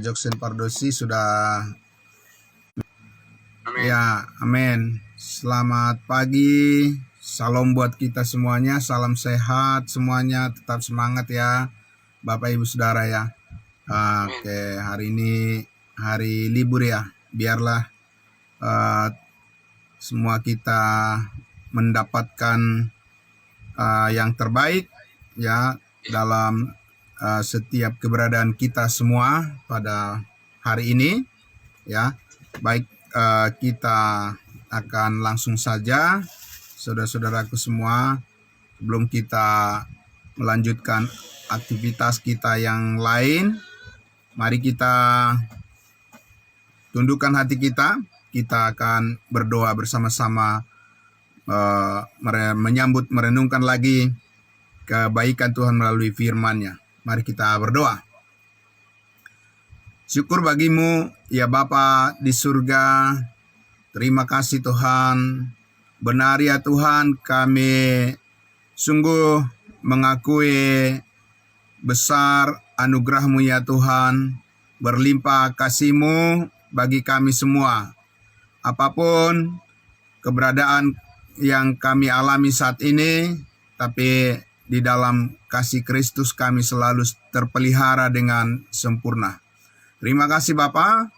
Joksen Pardosi sudah. Amin. Ya, amin. Selamat pagi. Salam buat kita semuanya. Salam sehat semuanya. Tetap semangat ya, Bapak Ibu Saudara ya. Oke, hari ini hari libur ya. Biarlah semua kita mendapatkan yang terbaik ya dalam setiap keberadaan kita semua pada hari ini ya. Baik, kita akan langsung saja saudara-saudaraku semua, sebelum kita melanjutkan aktivitas kita yang lain, mari kita tundukkan hati kita. Kita akan berdoa bersama-sama, merenungkan lagi kebaikan Tuhan melalui firman-Nya. Mari kita berdoa. Syukur bagimu ya Bapa di surga. Terima kasih Tuhan. Benar ya Tuhan, kami sungguh mengakui besar anugerah-Mu ya Tuhan. Berlimpah kasih-Mu bagi kami semua. Apapun keberadaan yang kami alami saat ini, tapi di dalam kasih Kristus kami selalu terpelihara dengan sempurna. Terima kasih Bapa.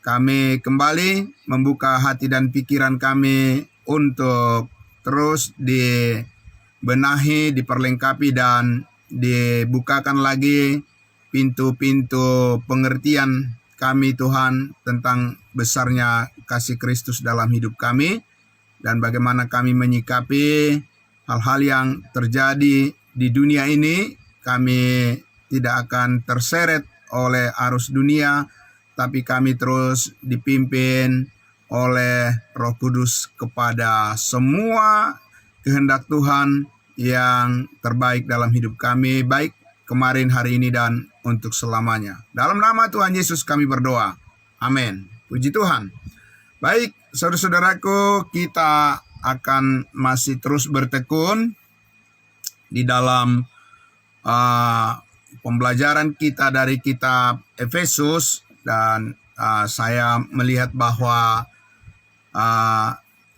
Kami kembali membuka hati dan pikiran kami untuk terus dibenahi, diperlengkapi, dan dibukakan lagi pintu-pintu pengertian kami Tuhan tentang besarnya kasih Kristus dalam hidup kami, dan bagaimana kami menyikapi hal-hal yang terjadi di dunia ini. Kami tidak akan terseret oleh arus dunia, tapi kami terus dipimpin oleh Roh Kudus kepada semua kehendak Tuhan yang terbaik dalam hidup kami, baik kemarin, hari ini, dan untuk selamanya. Dalam nama Tuhan Yesus kami berdoa. Amin. Puji Tuhan. Baik, saudara-saudaraku, kita akan masih terus bertekun di dalam pembelajaran kita dari kitab Efesus, dan saya melihat bahwa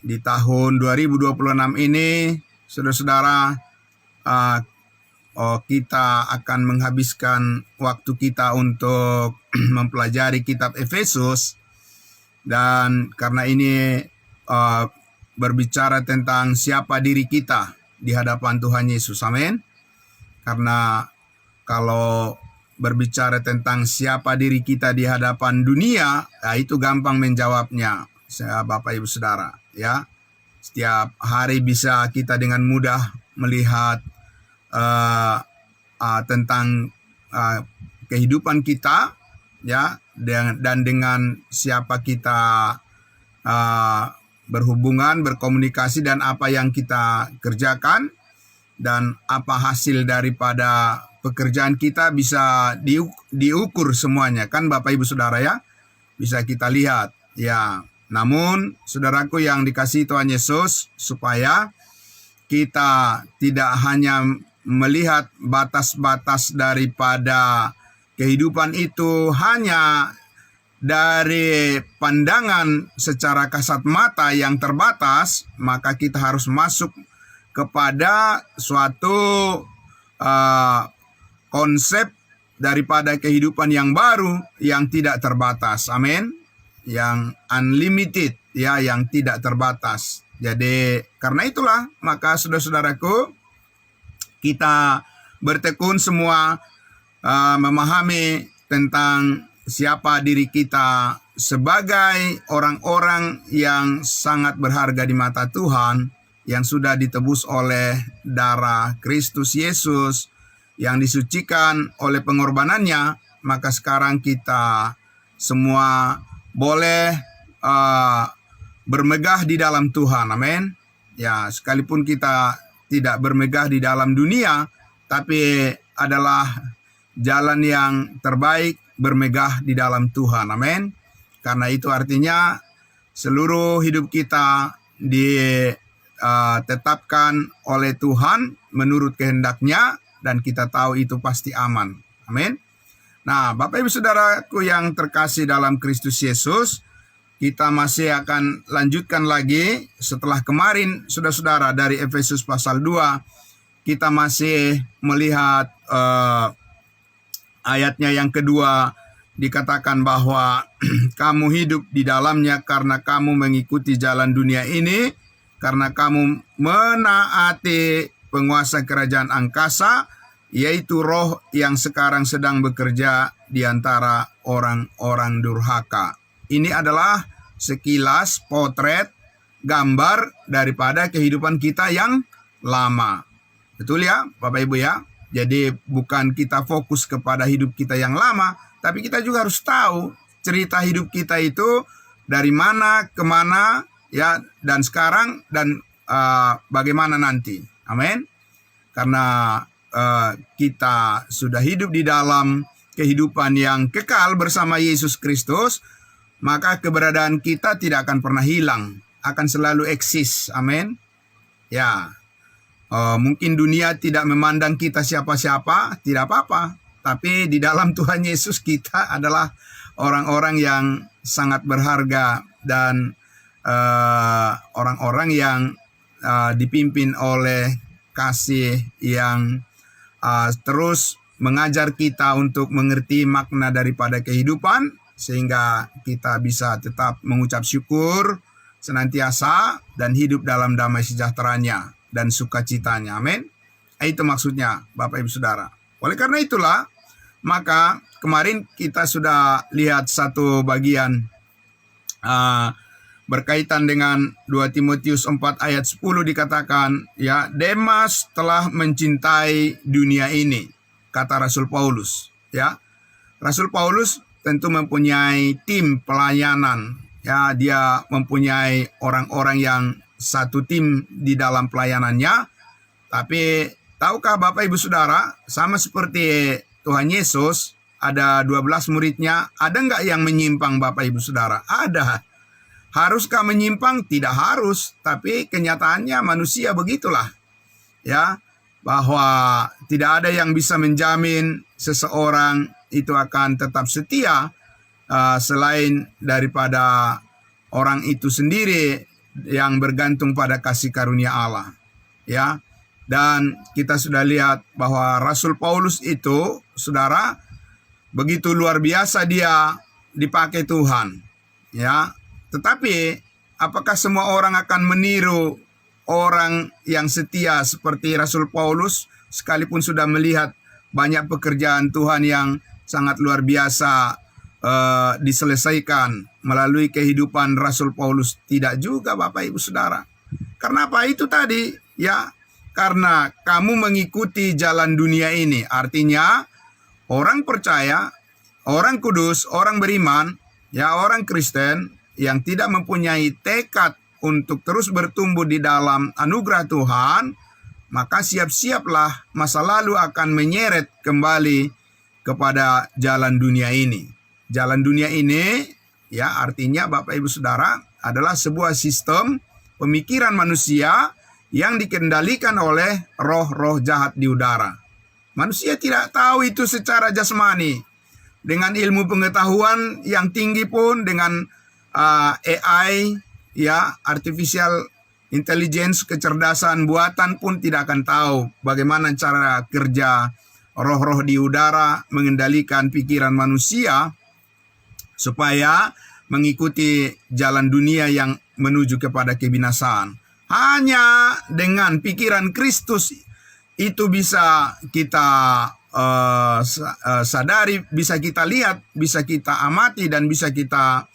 di tahun 2026 ini, saudara-saudara, kita akan menghabiskan waktu kita untuk mempelajari kitab Efesus, dan karena ini berbicara tentang siapa diri kita di hadapan Tuhan Yesus. Amin. Karena kalau berbicara tentang siapa diri kita di hadapan dunia, ya itu gampang menjawabnya, Bapak Ibu Saudara ya. Setiap hari bisa kita dengan mudah melihat tentang kehidupan kita ya, dan dengan siapa kita berhubungan, berkomunikasi, dan apa yang kita kerjakan, dan apa hasil daripada pekerjaan kita bisa diukur semuanya kan Bapak Ibu Saudara ya, bisa kita lihat ya. Namun saudaraku yang dikasihi Tuhan Yesus, supaya kita tidak hanya melihat batas-batas daripada kehidupan itu hanya dari pandangan secara kasat mata yang terbatas, maka kita harus masuk kepada suatu konsep daripada kehidupan yang baru yang tidak terbatas. Amin. Yang unlimited ya, yang tidak terbatas. Jadi karena itulah maka saudara-saudaraku, kita bertekun semua memahami tentang siapa diri kita sebagai orang-orang yang sangat berharga di mata Tuhan, yang sudah ditebus oleh darah Kristus Yesus, yang disucikan oleh pengorbanannya. Maka sekarang kita semua boleh bermegah di dalam Tuhan. Amin. Ya, sekalipun kita tidak bermegah di dalam dunia, tapi adalah jalan yang terbaik bermegah di dalam Tuhan. Amin. Karena itu artinya seluruh hidup kita ditetapkan oleh Tuhan menurut kehendaknya, dan kita tahu itu pasti aman. Amin. Nah, Bapak Ibu Saudaraku yang terkasih dalam Kristus Yesus, kita masih akan lanjutkan lagi setelah kemarin, saudara-saudara, dari Efesus pasal 2, kita masih melihat ayatnya yang kedua, dikatakan bahwa kamu hidup di dalamnya karena kamu mengikuti jalan dunia ini, karena kamu menaati penguasa kerajaan angkasa, yaitu roh yang sekarang sedang bekerja di antara orang-orang durhaka. Ini adalah sekilas potret gambar daripada kehidupan kita yang lama. Betul ya, Bapak Ibu ya? Jadi bukan kita fokus kepada hidup kita yang lama, tapi kita juga harus tahu cerita hidup kita itu dari mana, kemana, ya, dan sekarang, dan bagaimana nanti. Amin. Karena kita sudah hidup di dalam kehidupan yang kekal bersama Yesus Kristus, maka keberadaan kita tidak akan pernah hilang, akan selalu eksis. Amin. Ya, mungkin dunia tidak memandang kita siapa-siapa, tidak apa-apa. Tapi di dalam Tuhan Yesus kita adalah orang-orang yang sangat berharga dan orang-orang yang dipimpin oleh kasih yang terus mengajar kita untuk mengerti makna daripada kehidupan, sehingga kita bisa tetap mengucap syukur senantiasa dan hidup dalam damai sejahteranya dan sukacitanya. Amin. Itu maksudnya, Bapak Ibu Saudara. Oleh karena itulah, maka kemarin kita sudah lihat satu bagian berkaitan dengan 2 Timotius 4 ayat 10 dikatakan, ya, Demas telah mencintai dunia ini, kata Rasul Paulus. Ya, Rasul Paulus tentu mempunyai tim pelayanan. Ya, dia mempunyai orang-orang yang satu tim di dalam pelayanannya. Tapi tahukah Bapak Ibu Saudara, sama seperti Tuhan Yesus, ada 12 muridnya, ada nggak yang menyimpang Bapak Ibu Saudara? Ada. Haruskah menyimpang? Tidak harus, tapi kenyataannya manusia begitulah. Ya, bahwa tidak ada yang bisa menjamin seseorang itu akan tetap setia selain daripada orang itu sendiri yang bergantung pada kasih karunia Allah. Ya, dan kita sudah lihat bahwa Rasul Paulus itu, saudara, begitu luar biasa dia dipakai Tuhan. Ya, tetapi apakah semua orang akan meniru orang yang setia seperti Rasul Paulus, sekalipun sudah melihat banyak pekerjaan Tuhan yang sangat luar biasa diselesaikan melalui kehidupan Rasul Paulus? Tidak juga, Bapak Ibu Saudara. Karena apa itu tadi? Ya, karena kamu mengikuti jalan dunia ini. Artinya orang percaya, orang kudus, orang beriman, ya, orang Kristen yang tidak mempunyai tekad untuk terus bertumbuh di dalam anugerah Tuhan, maka siap-siaplah masa lalu akan menyeret kembali kepada jalan dunia ini. Jalan dunia ini, ya, artinya Bapak Ibu Saudara, adalah sebuah sistem pemikiran manusia yang dikendalikan oleh roh-roh jahat di udara. Manusia tidak tahu itu secara jasmani. Dengan ilmu pengetahuan yang tinggi pun, dengan AI, ya, artificial intelligence, kecerdasan buatan pun tidak akan tahu bagaimana cara kerja roh-roh di udara mengendalikan pikiran manusia supaya mengikuti jalan dunia yang menuju kepada kebinasaan. Hanya dengan pikiran Kristus itu bisa kita sadari, bisa kita lihat, bisa kita amati, dan bisa kita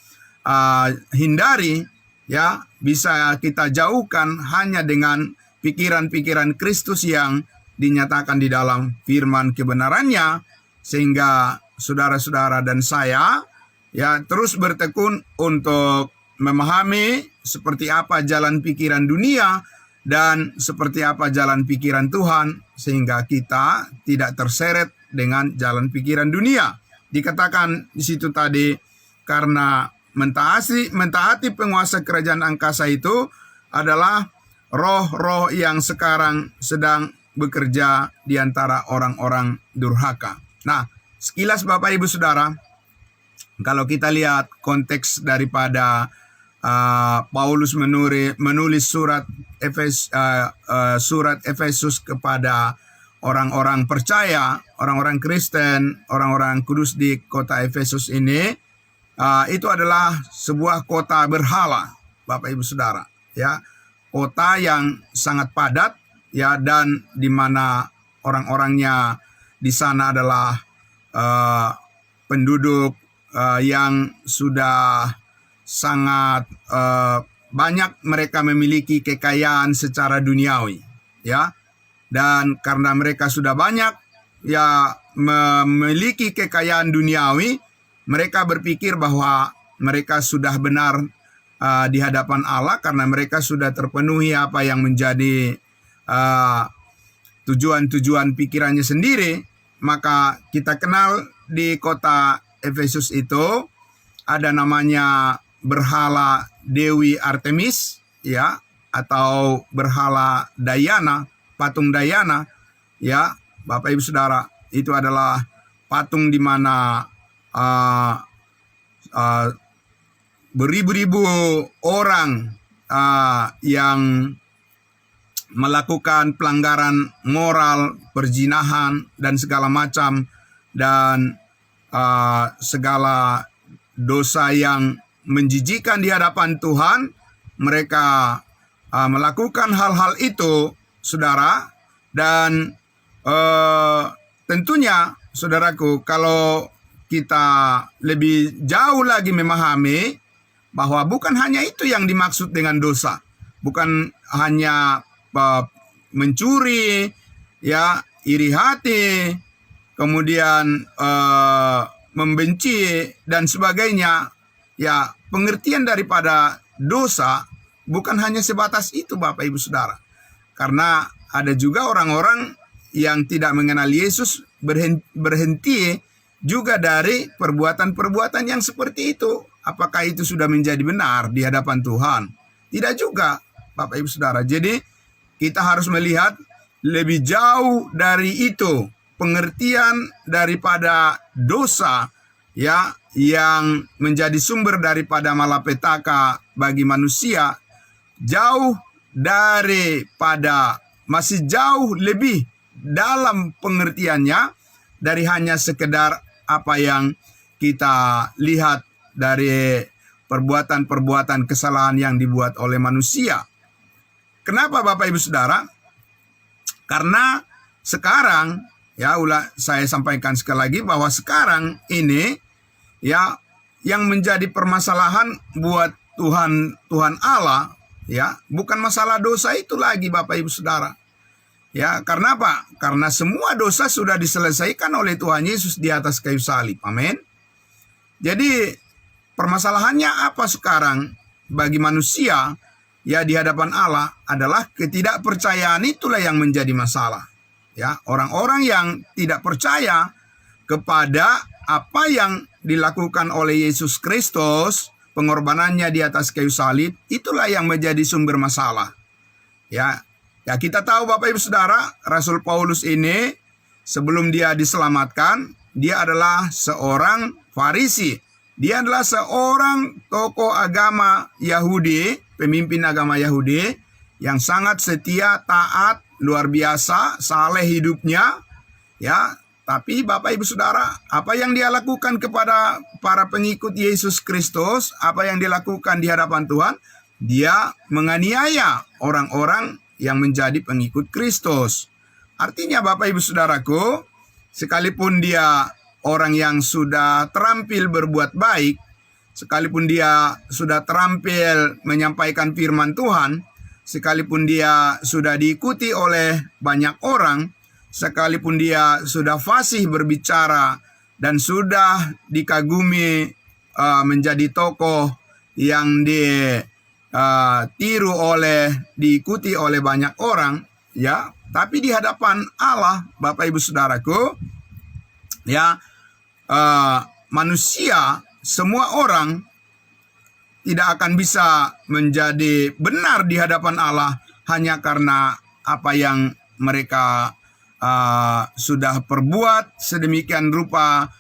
hindari, ya, bisa kita jauhkan hanya dengan pikiran-pikiran Kristus yang dinyatakan di dalam firman kebenarannya, sehingga saudara-saudara dan saya, ya, terus bertekun untuk memahami seperti apa jalan pikiran dunia dan seperti apa jalan pikiran Tuhan, sehingga kita tidak terseret dengan jalan pikiran dunia. Dikatakan di situ tadi, karena mentaati penguasa kerajaan angkasa itu adalah roh-roh yang sekarang sedang bekerja di antara orang-orang durhaka. Nah, sekilas Bapak Ibu Saudara, kalau kita lihat konteks daripada Paulus menulis surat Efesus kepada orang-orang percaya, orang-orang Kristen, orang-orang kudus di kota Efesus ini, itu adalah sebuah kota berhala, Bapak Ibu Saudara, ya, kota yang sangat padat, ya, dan di mana orang-orangnya di sana adalah penduduk yang sudah sangat banyak, mereka memiliki kekayaan secara duniawi, ya, dan karena mereka sudah banyak, ya, memiliki kekayaan duniawi, mereka berpikir bahwa mereka sudah benar di hadapan Allah karena mereka sudah terpenuhi apa yang menjadi tujuan-tujuan pikirannya sendiri. Maka kita kenal di kota Efesus itu ada namanya berhala Dewi Artemis, ya, atau berhala Diana, patung Diana, ya, Bapak Ibu Saudara. Itu adalah patung di mana beribu-ribu orang yang melakukan pelanggaran moral, perzinahan, dan segala macam, dan segala dosa yang menjijikan di hadapan Tuhan. Mereka melakukan hal-hal itu, saudara, dan tentunya, saudaraku, kalau kita lebih jauh lagi memahami bahwa bukan hanya itu yang dimaksud dengan dosa, bukan hanya mencuri, ya, iri hati, kemudian membenci dan sebagainya. Ya, pengertian daripada dosa bukan hanya sebatas itu, Bapak Ibu Saudara. Karena ada juga orang-orang yang tidak mengenal Yesus berhenti juga dari perbuatan-perbuatan yang seperti itu. Apakah itu sudah menjadi benar di hadapan Tuhan? Tidak juga, Bapak Ibu Saudara. Jadi kita harus melihat lebih jauh dari itu, pengertian daripada dosa, ya, yang menjadi sumber daripada malapetaka bagi manusia, jauh daripada, masih jauh lebih dalam pengertiannya dari hanya sekedar apa yang kita lihat dari perbuatan-perbuatan kesalahan yang dibuat oleh manusia. Kenapa, Bapak Ibu Saudara? Karena sekarang, ya, saya sampaikan sekali lagi bahwa sekarang ini, ya, yang menjadi permasalahan buat Tuhan Allah, ya, bukan masalah dosa itu lagi, Bapak Ibu Saudara. Ya, karena apa? Karena semua dosa sudah diselesaikan oleh Tuhan Yesus di atas kayu salib. Amin. Jadi permasalahannya apa sekarang bagi manusia, ya, di hadapan Allah adalah ketidakpercayaan, itulah yang menjadi masalah. Ya, orang-orang yang tidak percaya kepada apa yang dilakukan oleh Yesus Kristus, pengorbanannya di atas kayu salib, itulah yang menjadi sumber masalah. Ya, kita tahu, Bapak Ibu Saudara, Rasul Paulus ini sebelum dia diselamatkan, dia adalah seorang Farisi. Dia adalah seorang tokoh agama Yahudi, pemimpin agama Yahudi yang sangat setia, taat, luar biasa, saleh hidupnya, ya. Tapi Bapak Ibu Saudara, apa yang dia lakukan kepada para pengikut Yesus Kristus, apa yang dia lakukan di hadapan Tuhan, dia menganiaya orang-orang yang menjadi pengikut Kristus. Artinya, Bapak Ibu Saudaraku, sekalipun dia orang yang sudah terampil berbuat baik, sekalipun dia sudah terampil menyampaikan firman Tuhan, sekalipun dia sudah diikuti oleh banyak orang, sekalipun dia sudah fasih berbicara dan sudah dikagumi menjadi tokoh yang diikuti oleh banyak orang, ya, tapi di hadapan Allah, Bapak Ibu Saudaraku, ya, manusia, semua orang tidak akan bisa menjadi benar di hadapan Allah hanya karena apa yang mereka sudah perbuat sedemikian rupa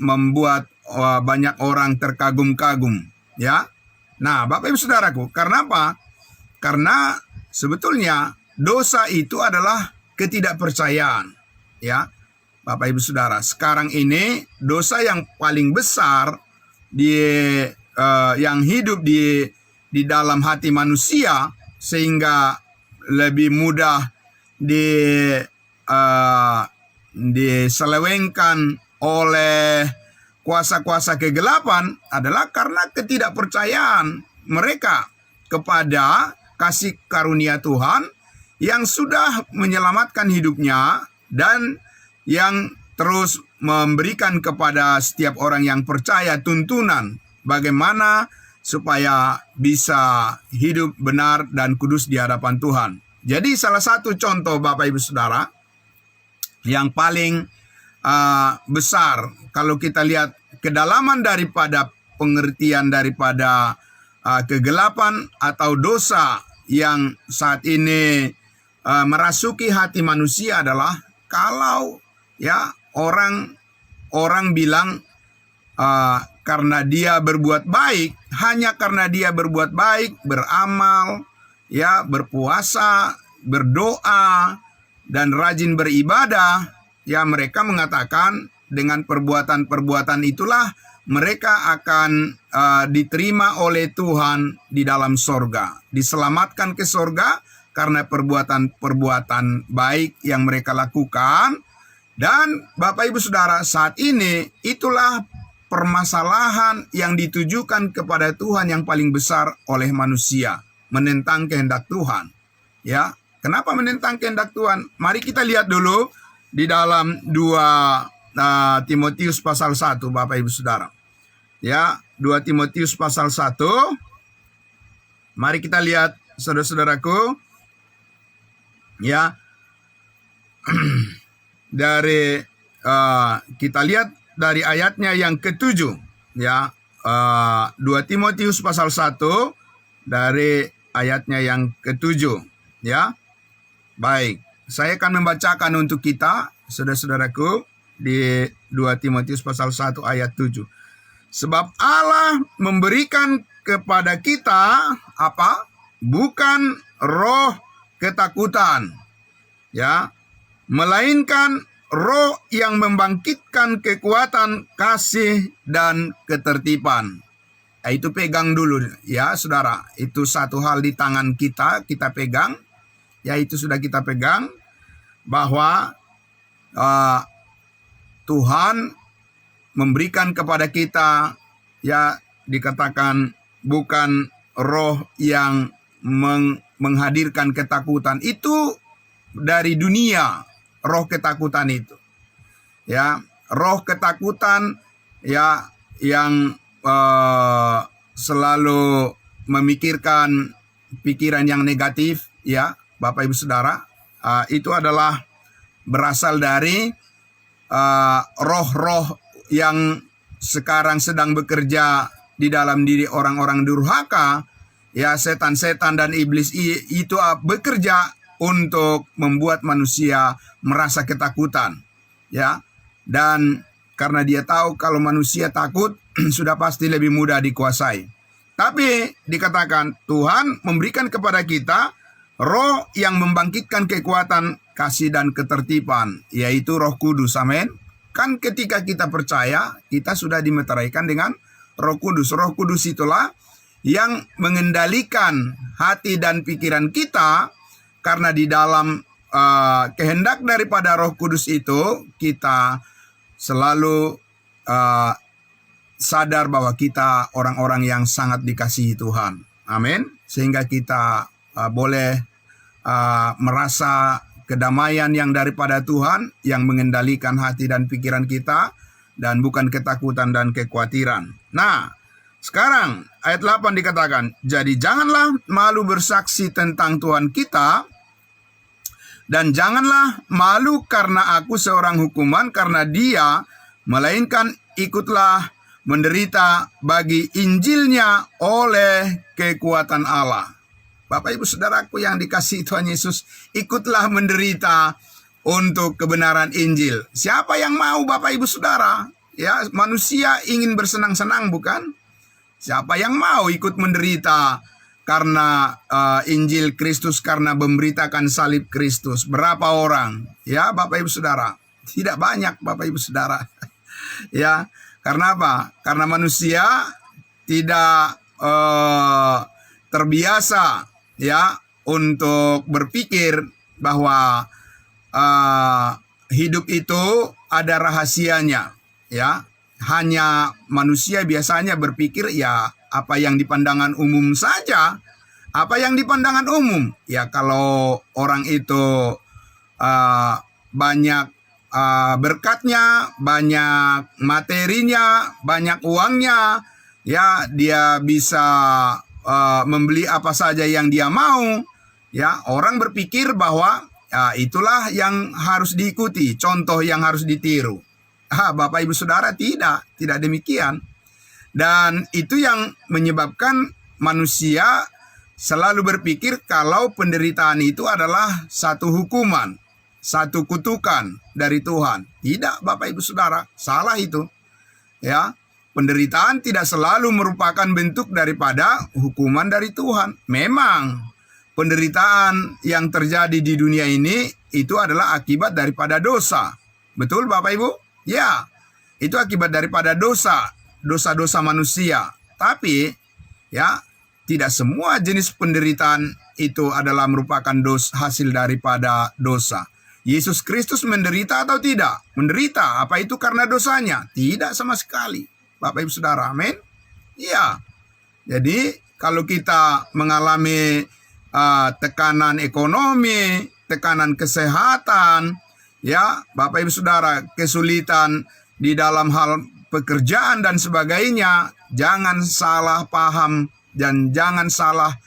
membuat banyak orang terkagum-kagum, ya. Nah, Bapak Ibu Saudaraku, karena apa? Karena sebetulnya dosa itu adalah ketidakpercayaan, ya. Bapak Ibu Saudara, sekarang ini dosa yang paling besar yang hidup di dalam hati manusia, sehingga lebih mudah diselewengkan oleh kuasa-kuasa kegelapan adalah karena ketidakpercayaan mereka kepada kasih karunia Tuhan yang sudah menyelamatkan hidupnya dan yang terus memberikan kepada setiap orang yang percaya tuntunan bagaimana supaya bisa hidup benar dan kudus di hadapan Tuhan. Jadi salah satu contoh Bapak Ibu Saudara yang paling besar kalau kita lihat kedalaman daripada pengertian daripada kegelapan atau dosa yang saat ini merasuki hati manusia adalah kalau ya orang bilang karena dia berbuat baik, hanya karena dia berbuat baik, beramal, ya, berpuasa, berdoa, dan rajin beribadah, ya mereka mengatakan dengan perbuatan-perbuatan itulah mereka akan diterima oleh Tuhan di dalam sorga, diselamatkan ke sorga karena perbuatan-perbuatan baik yang mereka lakukan. Dan Bapak Ibu Saudara, saat ini itulah permasalahan yang ditujukan kepada Tuhan yang paling besar oleh manusia, menentang kehendak Tuhan. Ya, kenapa menentang kehendak Tuhan? Mari kita lihat dulu di dalam 2 Timotius pasal 1, Bapak Ibu Saudara. Ya, 2 Timotius pasal 1. Mari kita lihat, saudara-saudaraku. Ya. Dari kita lihat dari ayatnya yang ke-7, ya. 2 Timotius pasal 1 dari ayatnya yang ke-7, ya. Baik, saya akan membacakan untuk kita, saudara-saudaraku, di 2 Timotius pasal 1 ayat 7. Sebab Allah memberikan kepada kita apa? Bukan roh ketakutan, ya, melainkan roh yang membangkitkan kekuatan, kasih, dan ketertiban. Nah, itu pegang dulu ya saudara. Itu satu hal di tangan kita pegang. Ya, itu sudah kita pegang. Bahwa Tuhan memberikan kepada kita, ya, dikatakan bukan roh yang menghadirkan ketakutan. Itu dari dunia. Roh ketakutan itu, ya, roh ketakutan, ya, yang selalu memikirkan pikiran yang negatif, ya, Bapak Ibu Saudara, itu adalah berasal dari roh-roh yang sekarang sedang bekerja di dalam diri orang-orang durhaka, ya, setan-setan dan iblis itu bekerja untuk membuat manusia merasa ketakutan, ya. Dan karena dia tahu kalau manusia takut sudah pasti lebih mudah dikuasai. Tapi dikatakan Tuhan memberikan kepada kita roh yang membangkitkan kekuatan, kasih, dan ketertiban, yaitu Roh Kudus. Amin. Kan ketika kita percaya, kita sudah dimeteraikan dengan Roh Kudus. Roh Kudus itulah yang mengendalikan hati dan pikiran kita. Karena di dalam kehendak daripada Roh Kudus itu, kita selalu sadar bahwa kita orang-orang yang sangat dikasihi Tuhan. Amin. Sehingga kita boleh merasa kedamaian yang daripada Tuhan, yang mengendalikan hati dan pikiran kita, dan bukan ketakutan dan kekhawatiran. Nah, sekarang ayat 8 dikatakan, jadi janganlah malu bersaksi tentang Tuhan kita, dan janganlah malu karena aku seorang hukuman karena dia, melainkan ikutlah menderita bagi Injilnya oleh kekuatan Allah. Bapak Ibu Saudaraku yang dikasihi Tuhan Yesus, ikutlah menderita untuk kebenaran Injil. Siapa yang mau, Bapak Ibu Saudara? Ya, manusia ingin bersenang-senang, bukan? Siapa yang mau ikut menderita karena Injil Kristus, karena memberitakan salib Kristus? Berapa orang? Ya, Bapak Ibu Saudara. Tidak banyak, Bapak Ibu Saudara. Ya, karena apa? Karena manusia tidak terbiasa ya untuk berpikir bahwa hidup itu ada rahasianya, ya. Hanya manusia biasanya berpikir ya apa yang di pandangan umum saja. Apa yang di pandangan umum? Ya kalau orang itu banyak berkatnya, banyak materinya, banyak uangnya, ya dia bisa membeli apa saja yang dia mau. Ya, orang berpikir bahwa ya, itulah yang harus diikuti, contoh yang harus ditiru. Bapak Ibu Saudara, tidak demikian. Dan itu yang menyebabkan manusia selalu berpikir kalau penderitaan itu adalah satu hukuman, satu kutukan dari Tuhan. Tidak, Bapak Ibu Saudara, salah itu. Ya, penderitaan tidak selalu merupakan bentuk daripada hukuman dari Tuhan. Memang penderitaan yang terjadi di dunia ini itu adalah akibat daripada dosa. Betul Bapak Ibu? Ya, itu akibat daripada dosa-dosa manusia. Tapi ya, tidak semua jenis penderitaan itu adalah merupakan hasil daripada dosa. Yesus Kristus menderita atau tidak? Menderita. Apa itu karena dosanya? Tidak sama sekali. Bapak Ibu Saudara, amin? Iya. Jadi kalau kita mengalami tekanan ekonomi, tekanan kesehatan, ya Bapak Ibu Saudara, kesulitan di dalam hal pekerjaan dan sebagainya, jangan salah paham dan jangan salah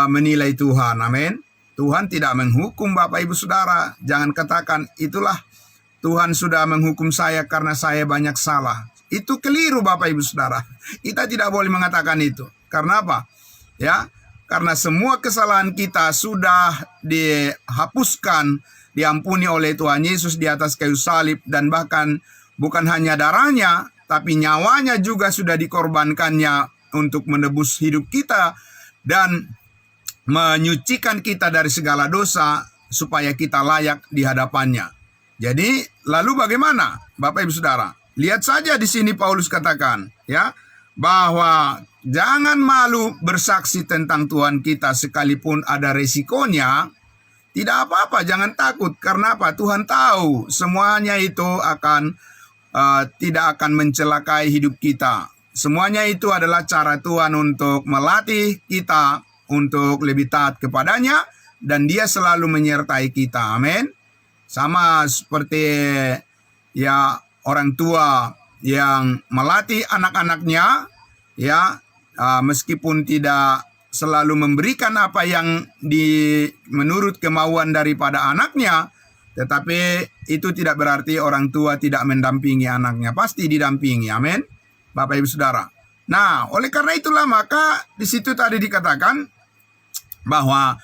menilai Tuhan, amin? Tuhan tidak menghukum Bapak Ibu Saudara. Jangan katakan itulah Tuhan sudah menghukum saya karena saya banyak salah. Itu keliru Bapak Ibu Saudara. Kita tidak boleh mengatakan itu. Karena apa? Ya, karena semua kesalahan kita sudah dihapuskan, diampuni oleh Tuhan Yesus di atas kayu salib, dan bahkan bukan hanya darahnya, tapi nyawanya juga sudah dikorbankannya untuk menebus hidup kita dan menyucikan kita dari segala dosa supaya kita layak di hadapannya. Jadi, lalu bagaimana Bapak Ibu Saudara? Lihat saja di sini Paulus katakan, ya, bahwa jangan malu bersaksi tentang Tuhan kita sekalipun ada resikonya. Tidak apa-apa, jangan takut. Karena apa? Tuhan tahu semuanya itu tidak akan mencelakai hidup kita. Semuanya itu adalah cara Tuhan untuk melatih kita untuk lebih taat kepadanya, dan dia selalu menyertai kita, amin. Sama seperti ya orang tua yang melatih anak-anaknya, ya meskipun tidak selalu memberikan apa yang menurut kemauan daripada anaknya, tetapi itu tidak berarti orang tua tidak mendampingi anaknya, pasti didampingi, amin, Bapak Ibu Saudara. Nah, oleh karena itulah maka di situ tadi dikatakan bahwa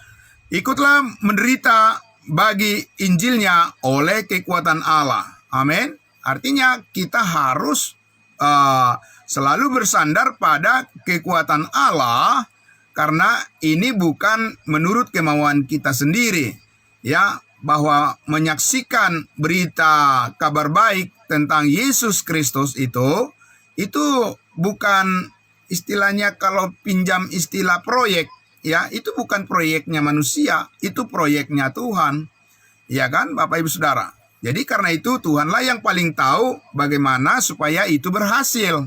ikutlah menderita bagi Injilnya oleh kekuatan Allah. Amin. Artinya kita harus selalu bersandar pada kekuatan Allah, karena ini bukan menurut kemauan kita sendiri. Ya, bahwa menyaksikan berita kabar baik tentang Yesus Kristus itu bukan istilahnya, kalau pinjam istilah proyek, ya, itu bukan proyeknya manusia, itu proyeknya Tuhan. Ya kan, Bapak Ibu Saudara? Jadi karena itu Tuhanlah yang paling tahu bagaimana supaya itu berhasil.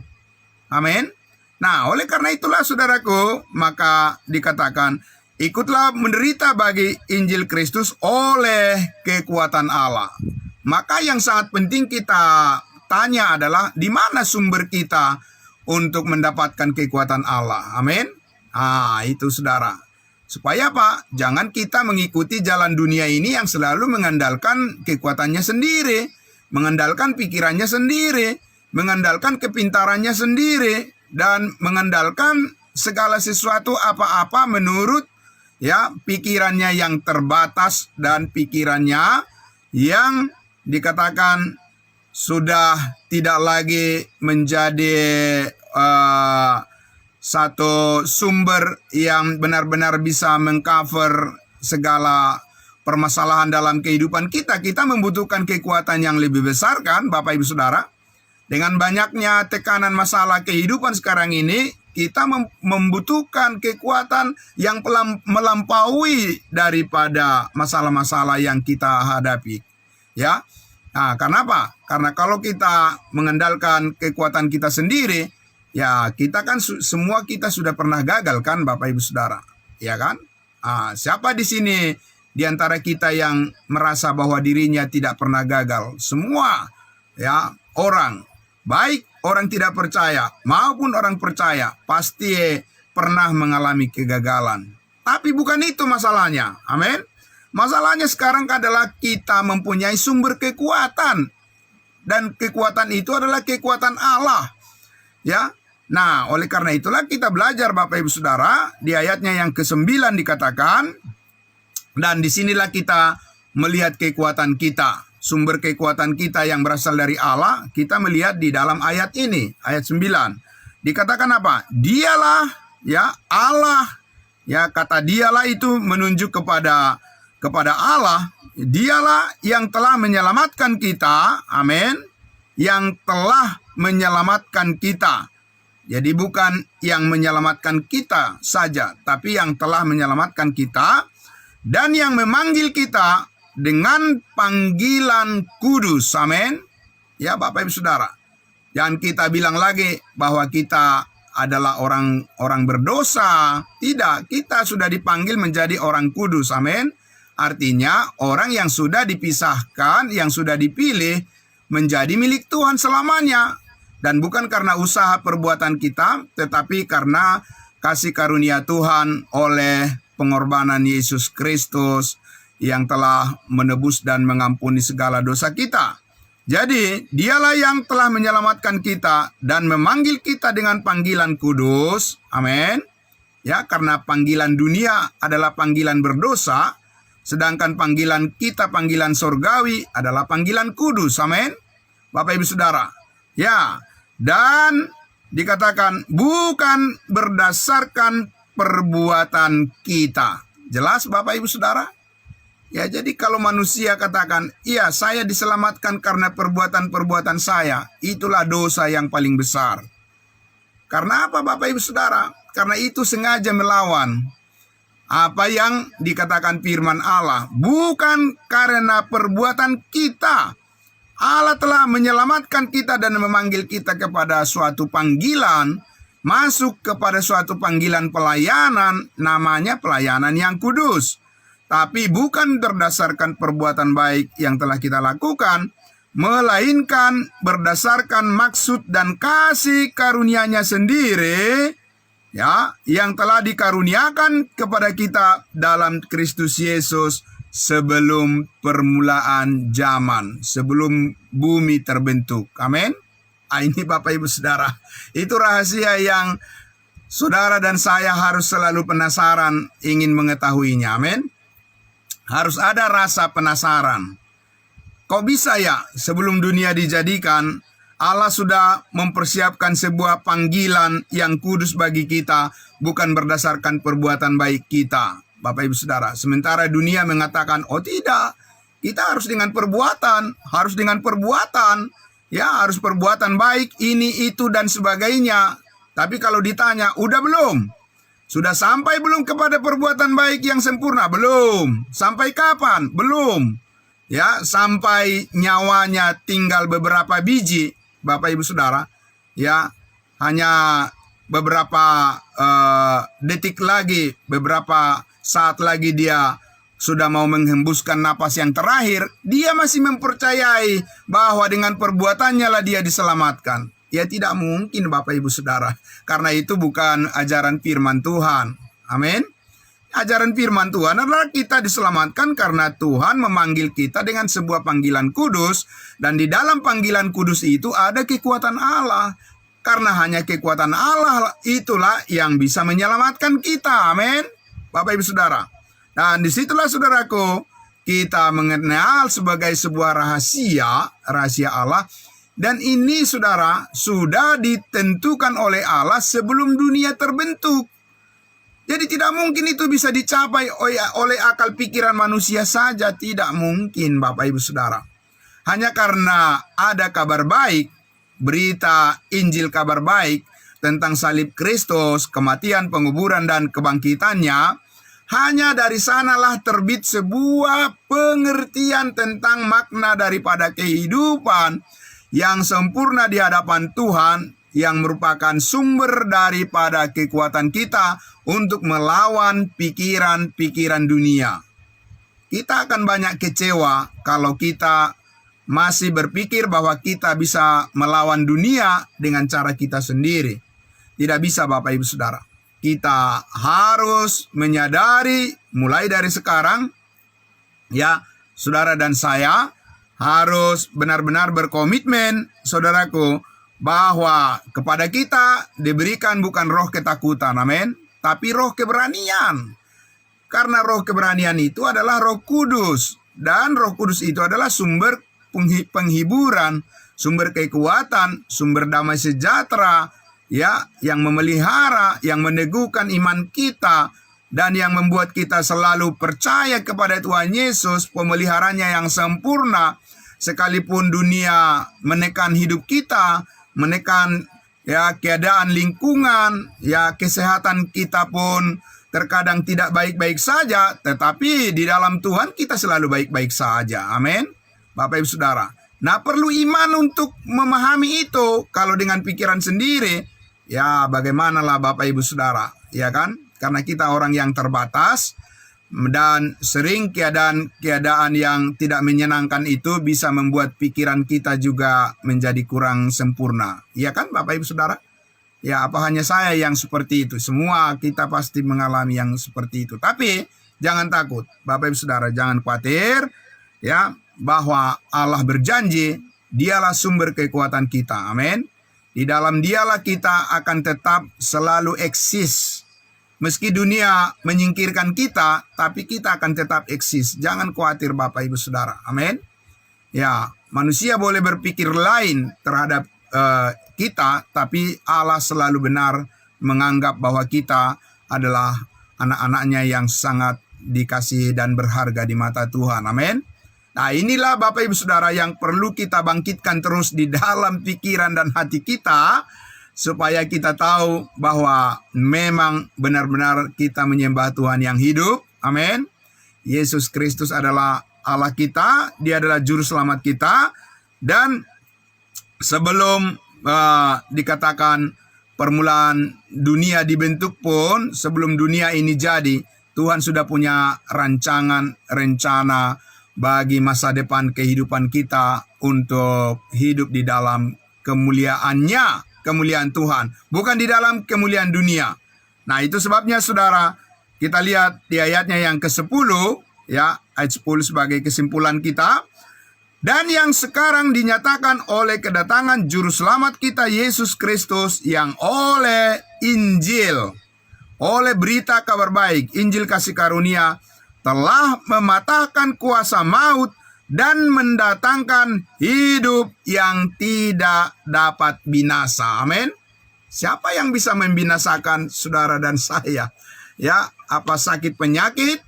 Amin. Nah, oleh karena itulah saudaraku, maka dikatakan, ikutlah menderita bagi Injil Kristus oleh kekuatan Allah. Maka yang sangat penting kita tanya adalah, di mana sumber kita untuk mendapatkan kekuatan Allah? Amin. Itu saudara. Supaya apa? Jangan kita mengikuti jalan dunia ini yang selalu mengandalkan kekuatannya sendiri, mengandalkan pikirannya sendiri, mengandalkan kepintarannya sendiri, dan mengandalkan segala sesuatu apa-apa menurut ya pikirannya yang terbatas dan pikirannya yang dikatakan sudah tidak lagi menjadi satu sumber yang benar-benar bisa mengcover segala permasalahan dalam kehidupan kita. Kita membutuhkan kekuatan yang lebih besar kan Bapak Ibu Saudara. Dengan banyaknya tekanan masalah kehidupan sekarang ini, kita membutuhkan kekuatan yang melampaui daripada masalah-masalah yang kita hadapi. Ya. Nah, karena apa? Karena kalau kita mengandalkan kekuatan kita sendiri, ya kita kan semua kita sudah pernah gagal kan Bapak Ibu Saudara. Ya kan? Siapa di sini di antara kita yang merasa bahwa dirinya tidak pernah gagal? Semua ya orang, baik orang tidak percaya maupun orang percaya, pasti pernah mengalami kegagalan. Tapi bukan itu masalahnya. Amin. Masalahnya sekarang adalah kita mempunyai sumber kekuatan. Dan kekuatan itu adalah kekuatan Allah. Ya. Nah, oleh karena itulah kita belajar Bapak Ibu Saudara, di ayatnya yang ke-9 dikatakan, dan disinilah kita melihat kekuatan kita. Sumber kekuatan kita yang berasal dari Allah, kita melihat di dalam ayat ini, ayat 9. Dikatakan apa? Dialah, ya, Allah. Ya, kata dialah itu menunjuk kepada Allah. Dialah yang telah menyelamatkan kita. Amin. Yang telah menyelamatkan kita. Jadi bukan yang menyelamatkan kita saja, tapi yang telah menyelamatkan kita dan yang memanggil kita dengan panggilan kudus. Amin. Ya Bapak Ibu Saudara. Jangan kita bilang lagi bahwa kita adalah orang berdosa. Tidak, kita sudah dipanggil menjadi orang kudus. Amin. Artinya orang yang sudah dipisahkan, yang sudah dipilih menjadi milik Tuhan selamanya. Dan bukan karena usaha perbuatan kita, tetapi karena kasih karunia Tuhan oleh pengorbanan Yesus Kristus yang telah menebus dan mengampuni segala dosa kita. Jadi, dialah yang telah menyelamatkan kita dan memanggil kita dengan panggilan kudus. Amin. Ya, karena panggilan dunia adalah panggilan berdosa, sedangkan panggilan kita, panggilan sorgawi adalah panggilan kudus. Amin. Bapak Ibu Saudara. Ya, dan dikatakan bukan berdasarkan perbuatan kita. Jelas Bapak Ibu Saudara? Ya, jadi kalau manusia katakan, iya saya diselamatkan karena perbuatan-perbuatan saya, itulah dosa yang paling besar. Karena apa Bapak Ibu Saudara? Karena itu sengaja melawan apa yang dikatakan firman Allah. Bukan karena perbuatan kita. Allah telah menyelamatkan kita dan memanggil kita kepada suatu panggilan, masuk kepada suatu panggilan pelayanan, namanya pelayanan yang kudus. Tapi bukan berdasarkan perbuatan baik yang telah kita lakukan, melainkan berdasarkan maksud dan kasih karunia-Nya sendiri, ya, yang telah dikaruniakan kepada kita dalam Kristus Yesus sebelum permulaan zaman, sebelum bumi terbentuk. Amin. Ini Bapak Ibu Saudara, itu rahasia yang saudara dan saya harus selalu penasaran, ingin mengetahuinya. Amin. Harus ada rasa penasaran. Kok bisa ya sebelum dunia dijadikan, Allah sudah mempersiapkan sebuah panggilan yang kudus bagi kita, bukan berdasarkan perbuatan baik kita. Bapak Ibu Saudara, sementara dunia mengatakan, oh tidak, kita harus dengan perbuatan, ya harus perbuatan baik, ini, itu, dan sebagainya. Tapi kalau ditanya, udah belum? Sudah sampai belum kepada perbuatan baik yang sempurna? Belum. Sampai kapan? Belum. Ya, sampai nyawanya tinggal beberapa biji, Bapak Ibu Saudara, ya, hanya beberapa detik lagi, beberapa saat lagi dia sudah mau menghembuskan napas yang terakhir, dia masih mempercayai bahwa dengan perbuatannya lah dia diselamatkan. Ya tidak mungkin Bapak Ibu Saudara, karena itu bukan ajaran firman Tuhan. Amin. Ajaran firman Tuhan adalah kita diselamatkan karena Tuhan memanggil kita dengan sebuah panggilan kudus, dan di dalam panggilan kudus itu ada kekuatan Allah. Karena hanya kekuatan Allah itulah yang bisa menyelamatkan kita. Amin. Bapak Ibu Saudara. Dan disitulah saudaraku, kita mengenal sebagai sebuah rahasia Allah. Dan ini saudara sudah ditentukan oleh Allah sebelum dunia terbentuk. Jadi tidak mungkin itu bisa dicapai oleh akal pikiran manusia saja. Tidak mungkin Bapak Ibu Saudara. Hanya karena ada kabar baik, berita Injil kabar baik tentang salib Kristus, kematian, penguburan, dan kebangkitannya. Hanya dari sanalah terbit sebuah pengertian tentang makna daripada kehidupan yang sempurna di hadapan Tuhan, yang merupakan sumber daripada kekuatan kita untuk melawan pikiran-pikiran dunia. Kita akan banyak kecewa kalau kita masih berpikir bahwa kita bisa melawan dunia dengan cara kita sendiri. Tidak bisa Bapak Ibu Saudara. Kita harus menyadari mulai dari sekarang, ya saudara dan saya harus benar-benar berkomitmen, saudaraku, bahwa kepada kita diberikan bukan roh ketakutan, amin, tapi roh keberanian. Karena roh keberanian itu adalah Roh Kudus, dan Roh Kudus itu adalah sumber penghiburan, sumber kekuatan, sumber damai sejahtera, ya, yang memelihara, yang meneguhkan iman kita, dan yang membuat kita selalu percaya kepada Tuhan Yesus, pemeliharanya yang sempurna. Sekalipun dunia menekan hidup kita, menekan ya keadaan lingkungan, ya kesehatan kita pun terkadang tidak baik-baik saja, tetapi di dalam Tuhan kita selalu baik-baik saja. Amin. Bapak Ibu Saudara. Nah, perlu iman untuk memahami itu. Kalau dengan pikiran sendiri, ya bagaimanalah Bapak Ibu Saudara, ya kan? Karena kita orang yang terbatas, dan sering keadaan yang tidak menyenangkan itu bisa membuat pikiran kita juga menjadi kurang sempurna. Ya kan Bapak Ibu Saudara? Ya, apa hanya saya yang seperti itu? Semua kita pasti mengalami yang seperti itu. Tapi jangan takut Bapak Ibu Saudara, jangan khawatir, ya, bahwa Allah berjanji Dialah sumber kekuatan kita. Amin. Di dalam Dialah kita akan tetap selalu eksis. Meski dunia menyingkirkan kita, tapi kita akan tetap eksis. Jangan khawatir Bapak Ibu Saudara. Amin. Ya, manusia boleh berpikir lain terhadap kita, tapi Allah selalu benar menganggap bahwa kita adalah anak-anaknya yang sangat dikasihi dan berharga di mata Tuhan. Amin. Nah, inilah Bapak Ibu Saudara yang perlu kita bangkitkan terus di dalam pikiran dan hati kita, supaya kita tahu bahwa memang benar-benar kita menyembah Tuhan yang hidup. Amin. Yesus Kristus adalah Allah kita, Dia adalah juru selamat kita. Dan sebelum dikatakan permulaan dunia dibentuk pun, sebelum dunia ini jadi, Tuhan sudah punya rancangan, rencana bagi masa depan kehidupan kita untuk hidup di dalam kemuliaannya. Kemuliaan Tuhan, bukan di dalam kemuliaan dunia. Nah, itu sebabnya saudara, kita lihat di ayatnya yang ke-10, ya, ayat 10 sebagai kesimpulan kita. Dan yang sekarang dinyatakan oleh kedatangan juru selamat kita Yesus Kristus, yang oleh Injil, oleh berita kabar baik, Injil kasih karunia, telah mematahkan kuasa maut dan mendatangkan hidup yang tidak dapat binasa. Amin. Siapa yang bisa membinasakan saudara dan saya? Ya, apa sakit penyakit?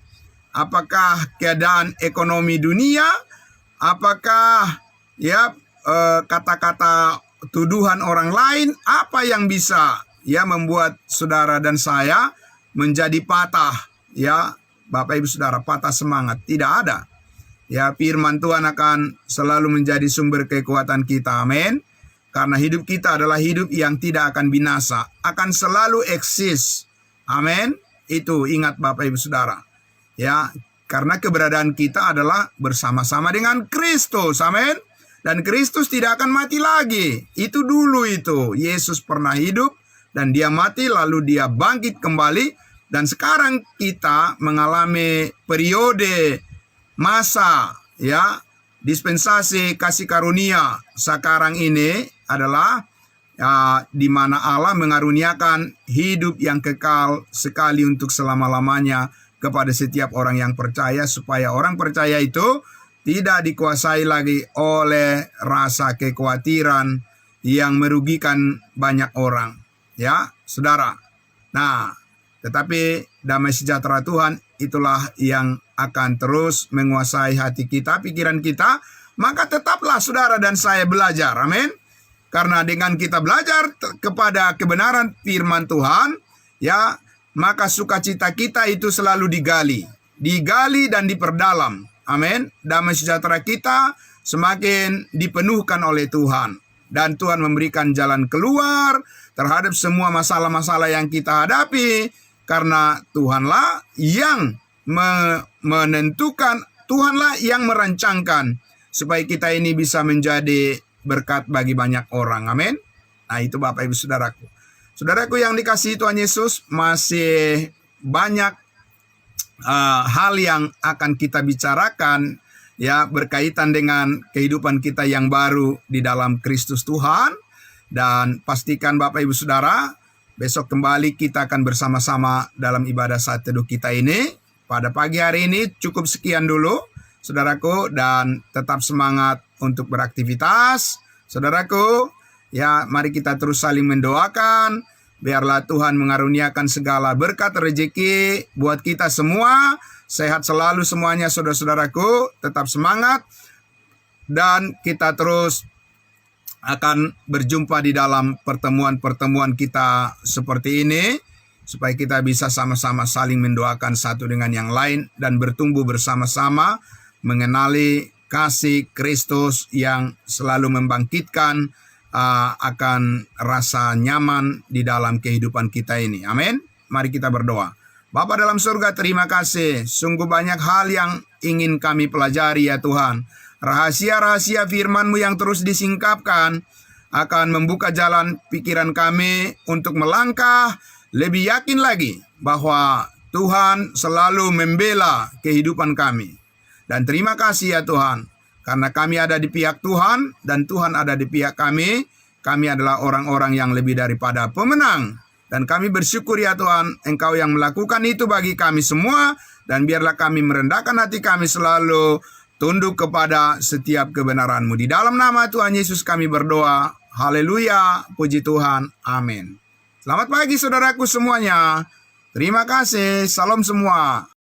Apakah keadaan ekonomi dunia? Apakah ya kata-kata tuduhan orang lain? Apa yang bisa ya membuat saudara dan saya menjadi patah? Ya, Bapak Ibu Saudara, patah semangat? Tidak ada. Ya, firman Tuhan akan selalu menjadi sumber kekuatan kita. Amin. Karena hidup kita adalah hidup yang tidak akan binasa, akan selalu eksis. Amin. Itu ingat Bapak Ibu Saudara. Ya, karena keberadaan kita adalah bersama-sama dengan Kristus. Amin. Dan Kristus tidak akan mati lagi. Itu dulu itu. Yesus pernah hidup dan Dia mati lalu Dia bangkit kembali. Dan sekarang kita mengalami periode masa, ya, dispensasi kasih karunia. Sekarang ini adalah di mana Allah mengaruniakan hidup yang kekal sekali untuk selama-lamanya kepada setiap orang yang percaya, supaya orang percaya itu tidak dikuasai lagi oleh rasa kekhawatiran yang merugikan banyak orang. Ya, saudara. Nah, tetapi damai sejahtera Tuhan itulah yang akan terus menguasai hati kita, pikiran kita. Maka tetaplah saudara dan saya belajar. Amin. Karena dengan kita belajar kepada kebenaran firman Tuhan, ya, maka sukacita kita itu selalu digali dan diperdalam. Amin. Damai sejahtera kita semakin dipenuhkan oleh Tuhan. Dan Tuhan memberikan jalan keluar terhadap semua masalah-masalah yang kita hadapi. Karena Tuhanlah yang menentukan, Tuhanlah yang merancangkan supaya kita ini bisa menjadi berkat bagi banyak orang. Amin. Nah, itu Bapak Ibu Saudaraku. Saudaraku yang dikasihi Tuhan Yesus, masih banyak hal yang akan kita bicarakan, ya, berkaitan dengan kehidupan kita yang baru di dalam Kristus Tuhan. Dan pastikan Bapak Ibu Saudara, besok kembali kita akan bersama-sama dalam ibadah saat teduh kita ini. Pada pagi hari ini cukup sekian dulu, saudaraku, dan tetap semangat untuk beraktivitas. Saudaraku, ya, mari kita terus saling mendoakan. Biarlah Tuhan mengaruniakan segala berkat rezeki buat kita semua. Sehat selalu semuanya, saudara-saudaraku. Tetap semangat. Dan kita terus akan berjumpa di dalam pertemuan-pertemuan kita seperti ini, supaya kita bisa sama-sama saling mendoakan satu dengan yang lain dan bertumbuh bersama-sama mengenali kasih Kristus yang selalu membangkitkan akan rasa nyaman di dalam kehidupan kita ini. Amin. Mari kita berdoa. Bapa dalam surga, terima kasih. Sungguh banyak hal yang ingin kami pelajari ya Tuhan. Rahasia-rahasia firman-Mu yang terus disingkapkan akan membuka jalan pikiran kami untuk melangkah lebih yakin lagi bahwa Tuhan selalu membela kehidupan kami. Dan terima kasih ya Tuhan, karena kami ada di pihak Tuhan dan Tuhan ada di pihak kami. Kami adalah orang-orang yang lebih daripada pemenang. Dan kami bersyukur ya Tuhan, Engkau yang melakukan itu bagi kami semua. Dan biarlah kami merendahkan hati kami selalu tunduk kepada setiap kebenaran-Mu. Di dalam nama Tuhan Yesus kami berdoa. Haleluya, puji Tuhan, amin. Selamat pagi saudaraku semuanya. Terima kasih, salam semua.